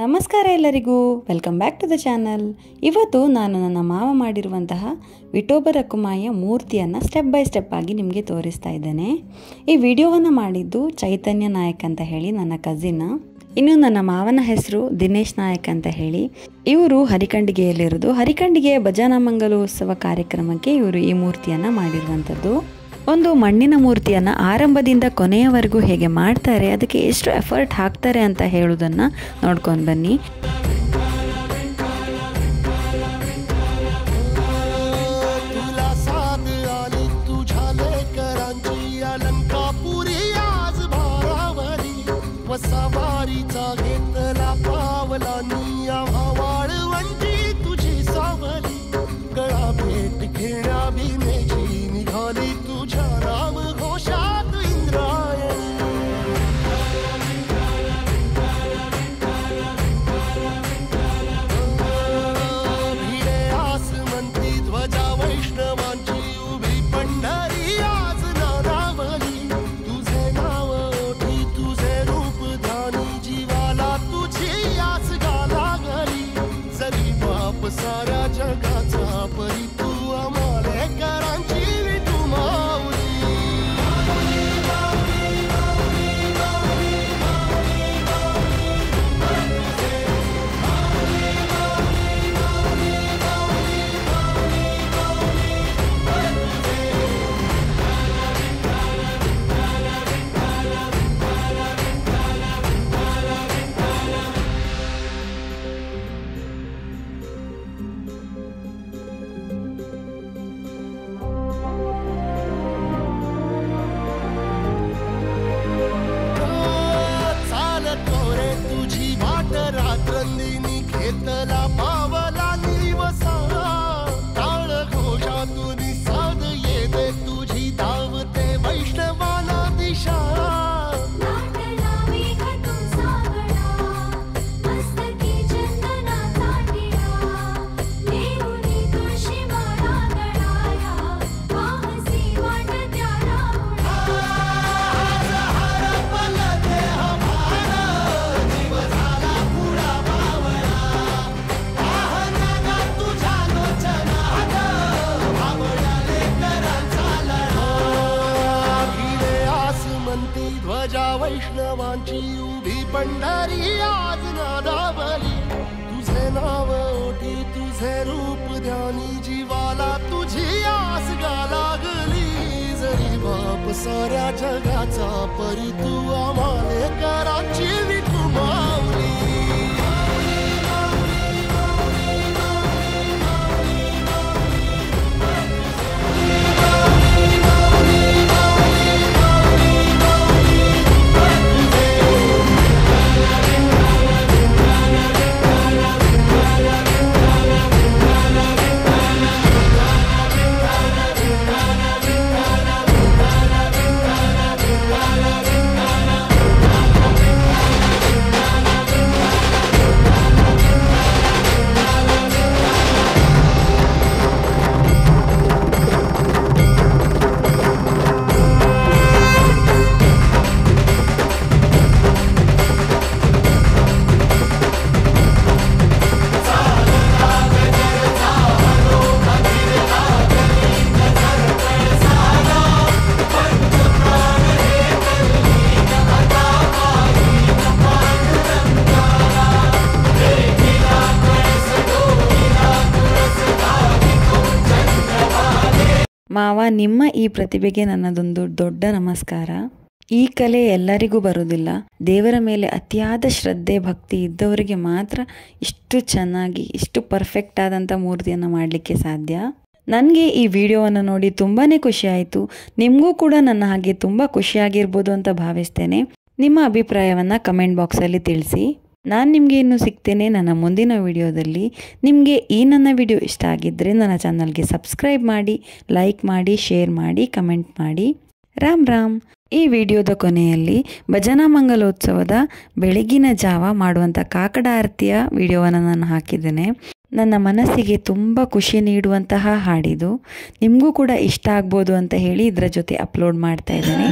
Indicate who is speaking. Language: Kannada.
Speaker 1: ನಮಸ್ಕಾರ ಎಲ್ಲರಿಗೂ, welcome back to the channel. ಇವತ್ತು ನಾನು ನನ್ನ ಮಾವ ಮಾಡಿರುವಂತಹ ವಿಠೋಬರ ಕುಮಾಯ ಮೂರ್ತಿಯನ್ನು ಸ್ಟೆಪ್ ಬೈ ಸ್ಟೆಪ್ ಆಗಿ ನಿಮಗೆ ತೋರಿಸ್ತಾ ಇದ್ದೇನೆ. ಈ ವಿಡಿಯೋವನ್ನು ಮಾಡಿದ್ದು ಚೈತನ್ಯ ನಾಯಕ್ ಅಂತ ಹೇಳಿ ನನ್ನ ಕಸಿನ್. ಇನ್ನು ನನ್ನ ಮಾವನ ಹೆಸರು ದಿನೇಶ್ ನಾಯಕ್ ಅಂತ ಹೇಳಿ. ಇವರು ಹರಿಕಂಡಿಗೆಯಲ್ಲಿರೋದು. ಹರಿಕಂಡಿಗೆಯ ಭಜನಾ ಮಂಗಲೋತ್ಸವ ಕಾರ್ಯಕ್ರಮಕ್ಕೆ ಇವರು ಈ ಮೂರ್ತಿಯನ್ನು ಮಾಡಿರುವಂಥದ್ದು. ಒಂದು ಮಣ್ಣಿನ ಮೂರ್ತಿಯನ್ನು ಆರಂಭದಿಂದ ಕೊನೆಯವರೆಗೂ ಹೇಗೆ ಮಾಡ್ತಾರೆ, ಅದಕ್ಕೆ ಎಷ್ಟು ಎಫರ್ಟ್ ಹಾಕ್ತಾರೆ ಅಂತ ಹೇಳೋದನ್ನು ನೋಡ್ಕೊಂಡು ಬನ್ನಿ.
Speaker 2: वैष्णवांची उभी पंढरी आज नादावली, तुझे नाव ओठी तुझे रूप ध्यानी, जीवाला तुझी आस गा लागली. जरी बाप साऱ्या जगाचा परी तू आम्हाले कराची विठू माऊली.
Speaker 1: ಮಾವ, ನಿಮ್ಮ ಈ ಪ್ರತಿಭೆಗೆ ನನ್ನದೊಂದು ದೊಡ್ಡ ನಮಸ್ಕಾರ. ಈ ಕಲೆ ಎಲ್ಲರಿಗೂ ಬರೋದಿಲ್ಲ. ದೇವರ ಮೇಲೆ ಅತಿಯಾದ ಶ್ರದ್ಧೆ ಭಕ್ತಿ ಇದ್ದವರಿಗೆ ಮಾತ್ರ ಇಷ್ಟು ಚೆನ್ನಾಗಿ ಇಷ್ಟು ಪರ್ಫೆಕ್ಟ್ ಆದಂಥ ಮೂರ್ತಿಯನ್ನು ಮಾಡಲಿಕ್ಕೆ ಸಾಧ್ಯ. ನನಗೆ ಈ ವಿಡಿಯೋವನ್ನು ನೋಡಿ ತುಂಬಾ ಖುಷಿ ಆಯಿತು. ನಿಮಗೂ ಕೂಡ ನನ್ನ ಹಾಗೆ ತುಂಬ ಖುಷಿಯಾಗಿರ್ಬೋದು ಅಂತ ಭಾವಿಸ್ತೇನೆ. ನಿಮ್ಮ ಅಭಿಪ್ರಾಯವನ್ನು ಕಮೆಂಟ್ ಬಾಕ್ಸಲ್ಲಿ ತಿಳಿಸಿ. ನಾನು ನಿಮಗೆ ಇನ್ನೂ ಸಿಗ್ತೇನೆ ನನ್ನ ಮುಂದಿನ ವಿಡಿಯೋದಲ್ಲಿ. ನಿಮಗೆ ಈ ನನ್ನ ವಿಡಿಯೋ ಇಷ್ಟ ಆಗಿದ್ದರೆ ನನ್ನ ಚಾನಲ್ಗೆ ಸಬ್ಸ್ಕ್ರೈಬ್ ಮಾಡಿ, ಲೈಕ್ ಮಾಡಿ, ಶೇರ್ ಮಾಡಿ, ಕಮೆಂಟ್ ಮಾಡಿ. ರಾಮ್ ರಾಮ್. ಈ ವಿಡಿಯೋದ ಕೊನೆಯಲ್ಲಿ ಭಜನಾ ಮಂಗಲೋತ್ಸವದ ಬೆಳಗಿನ ಜಾವ ಮಾಡುವಂಥ ಕಾಕಡ ಆರತಿಯ ವಿಡಿಯೋವನ್ನು ನಾನು ಹಾಕಿದ್ದೇನೆ. ನನ್ನ ಮನಸ್ಸಿಗೆ ತುಂಬ ಖುಷಿ ನೀಡುವಂತಹ ಹಾಡಿದು. ನಿಮಗೂ ಕೂಡ ಇಷ್ಟ ಆಗ್ಬೋದು ಅಂತ ಹೇಳಿ ಇದರ ಜೊತೆ ಅಪ್ಲೋಡ್ ಮಾಡ್ತಾ ಇದ್ದೇನೆ.